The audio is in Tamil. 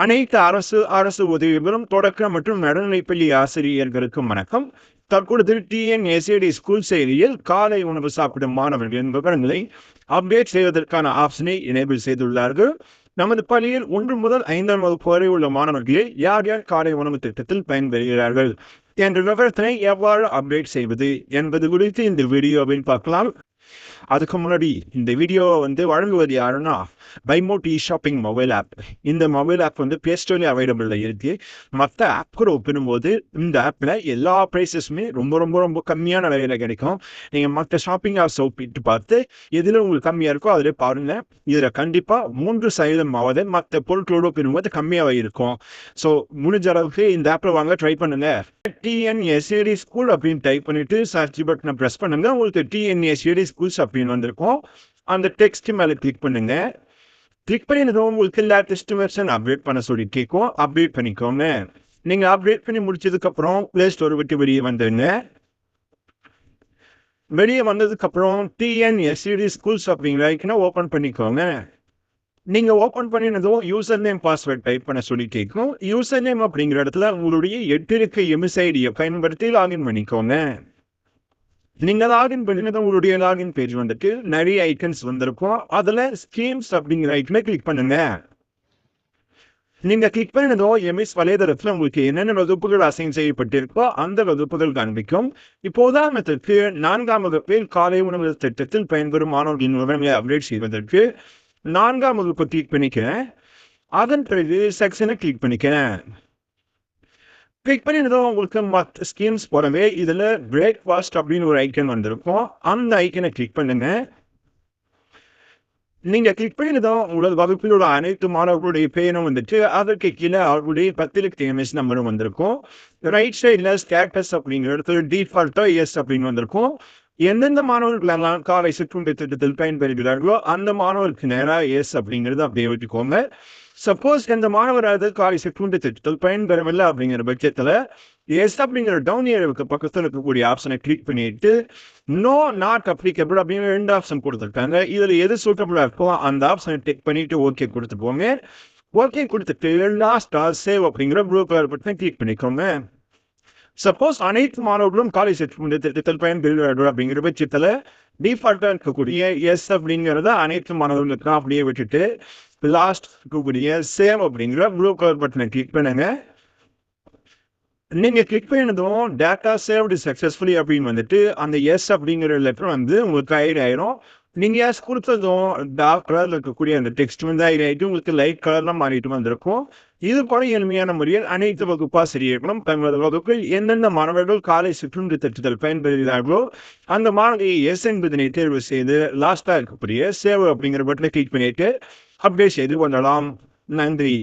அனைத்து அரசு உதவி பெறும் தொடக்க மற்றும் நடுநிலைப்பள்ளி ஆசிரியர்களுக்கும் வணக்கம். தற்பொழுது டிஎன்எஸ்ஏடி ஸ்கூல் செயலியில் காலை உணவு சாப்பிடும் மாணவர்களின் விவரங்களை அப்டேட் செய்வதற்கான ஆப்ஷனை எனேபிள் செய்துள்ளார்கள். நமது பள்ளியில் 1 முதல் 5ஆம் வகுப்பு வரை உள்ள மாணவர்களே யார் யார் காலை உணவு திட்டத்தில் பயன்பெறுகிறார்கள் என்ற விவரத்தினை எவ்வாறு அப்டேட் செய்வது என்பது குறித்து இந்த வீடியோவில் பார்க்கலாம். அதுக்கு முன்னாடி இந்த வீடியோவை வழங்குவது யாருன்னா பைமோட் ஷாப்பிங் மொபைல் ஆப். இந்த மொபைல் ஆப் பிளே ஸ்டோர்லேயே அவைலபிள் இருக்கு. மற்ற ஆப் கூட ஒப்பிடும்போது இந்த ஆப்பில் எல்லா ப்ரைஸஸுமே ரொம்ப ரொம்ப ரொம்ப கம்மியான விலையில் கிடைக்கும். நீங்கள் மற்ற ஷாப்பிங் ஆப்ஸ் ஒப்பிட்டு பார்த்து எதில் உங்களுக்கு கம்மியாக இருக்கோ அதில் பாருங்கள். இதில் கண்டிப்பாக 3% மற்ற பொருட்களோடு ஒப்பிடும்போது கம்மியாக இருக்கும். ஸோ முடிஞ்ச அளவுக்கு இந்த ஆப்பில் வாங்க ட்ரை பண்ணுங்க. டிஎன்எஸ்ஏடி ஸ்கூல் அப்படின்னு டைப் பண்ணிட்டு சர்ச் பட்டனை ப்ரெஸ் பண்ணுங்க. உங்களுக்கு டிஎன்எஸ்ஏடி ஸ்கூல்ஸ் அப்படின்னு வந்திருக்கும். அந்த டெக்ஸ்ட் மேலே கிளிக் பண்ணுங்க. கிளிக் பண்ணினதும் உங்களுக்கு லேட்டஸ்ட் வெர்ஷன் அப்டேட் பண்ண சொல்லி கேட்கும். அப்டேட் பண்ணிக்கோங்க. நீங்கள் அப்டேட் பண்ணி முடிச்சதுக்கப்புறம் ப்ளே ஸ்டோர் விட்டு வெளியே வந்துடுங்க. வெளியே வந்ததுக்கப்புறம் டிஎன்எஸ்ஏடி ஸ்கூல்ஸ் அப்படிங்கிற ஓப்பன் பண்ணிக்கோங்க. நீங்கள் ஓப்பன் பண்ணினதும் யூசர் நேம் பாஸ்வேர்ட் டைப் பண்ண சொல்லி கேட்கும். யூசர் நேம் அப்படிங்கிற இடத்துல உங்களுடைய 8 இலக்க எம்எஸ்ஐடியை பயன்படுத்தி லாகின் பண்ணிக்கோங்க. நீங்கள் லாகின் பண்ணினதும் உங்களுடைய லாகின் பேஜ் நிறைய ஐக்கன்ஸ் வந்திருக்கும். அதில் ஸ்கீம்ஸ் அப்படிங்கிற ஐக்கனை கிளிக் பண்ணுங்க. நீங்கள் கிளிக் பண்ணினதும் எம்எஸ் வலைதளத்தில் உங்களுக்கு என்னென்ன வகுப்புகள் அசைன் செய்யப்பட்டிருக்கோ அந்த வகுப்புகள் காண்பிக்கும். இப்போ உதாரணத்திற்கு 4ஆம் வகுப்பில் காலை உணவு திட்டத்தில் பயன்பெறும் மாணவர்களின் விவரங்களை அப்டேட் செய்வதற்கு 4ஆம் வகுப்பு கிளிக் பண்ணிக்கிறேன். அதன் பிறகு செக்ஷனை கிளிக் பண்ணிக்கிறேன். கிளிக் பண்ணினதும் உங்களுக்கு மற்ற ஸ்கீம்ஸ் போலவே இதில் பிரேக்ஃபாஸ்ட் அப்படின்னு ஒரு ஐக்கன் வந்திருக்கும். அந்த ஐக்கனை கிளிக் பண்ணுங்க. நீங்கள் கிளிக் பண்ணினதும் உங்களோட வகுப்பில் உள்ள அனைத்து மாணவர்களுடைய பேரும் அதற்கு கீழே அவர்களுடைய 10 இலக்க எம்எஸ் நம்பரும் வந்திருக்கும். ரைட் சைடில் ஸ்டேட்டஸ் அப்படிங்கிற இடத்துல டிஃபால்ட்டாக எஸ் அப்படின்னு வந்திருக்கும். எந்தெந்த மாணவர்களெல்லாம் காலை சிற்றுண்டி திட்டத்தில் பயன்பெறுகிறார்களோ அந்த மாணவருக்கு நேராக எஸ் அப்படிங்கிறது அப்படியே வச்சுக்கோங்க. சப்போஸ் எந்த மாணவராவது காலை சிற்றுண்டி திட்டத்தில் பயன்பெறவில்லை அப்படிங்கிற பட்சத்தில் எஸ் அப்படிங்கிற டவுன் ஏரியாவுக்கு பக்கத்தில் இருக்கக்கூடிய ஆப்ஷனை கிளிக் பண்ணிட்டு நோ நாட் அப்ளிகபிள் அப்படின்னு 2 ஆப்ஷன் கொடுத்துருக்காங்க. இதில் எது சூட்டபிளாக இருக்கோ அந்த ஆப்ஷனை டிக் பண்ணிட்டு ஓகே கொடுத்து போங்க. ஓகே கொடுத்துட்டு லாஸ்டா சேவ் அப்படிங்கிற ப்ளூ கலர் பட்டனை கிளிக் பண்ணிக்கோங்க. சப்போஸ் அனைத்து மாணவர்களும் காலை சிற்றுண்டி திட்டத்தில் பயன்பெறுகிறார்கள் அப்படிங்கிற பட்சத்தில் டிஃபால்ட்டாக இருக்கக்கூடிய எஸ் அப்படிங்கிறத அனைத்து மாணவர்களுக்கும் அப்படியே விட்டுட்டு லாஸ்ட் இருக்கக்கூடிய சேவ் அப்படிங்கிற ப்ளூ கலர் பட்டனை கிளிக் பண்ணுங்க. நீங்க கிளிக் பண்ணதும் டேட்டா சேவ்டு சக்சஸ்ஃபுல்லி அப்படின்னு அந்த எஸ் அப்படிங்கிற லெட்டர் உங்களுக்கு ஹைட் ஆயிரும். நீங்க எஸ் கொடுத்ததும் டார்க் கலர்ல இருக்கக்கூடிய அந்த டெக்ஸ்ட் ஹைட் ஆகிட்டு உங்களுக்கு லைட் கலர்ல மாறிட்டு வந்திருக்கும். இது போல எளிமையான முறையில் அனைத்து வகுப்பாசிரியர்களும் தங்களது வகுப்பில் எந்தெந்த மாணவர்கள் காலை சிற்றுண்டி திட்டத்தில் பயன்பெறுகிறார்களோ அந்த மாணவியை எஸ் என்பதனை தேர்வு செய்து லாஸ்டா இருக்கக்கூடிய சேவ் அப்படிங்கிற பட்டனை கிளிக் பண்ணிட்டு அப்டேட் செய்து கொள்ளலாம். நன்றி.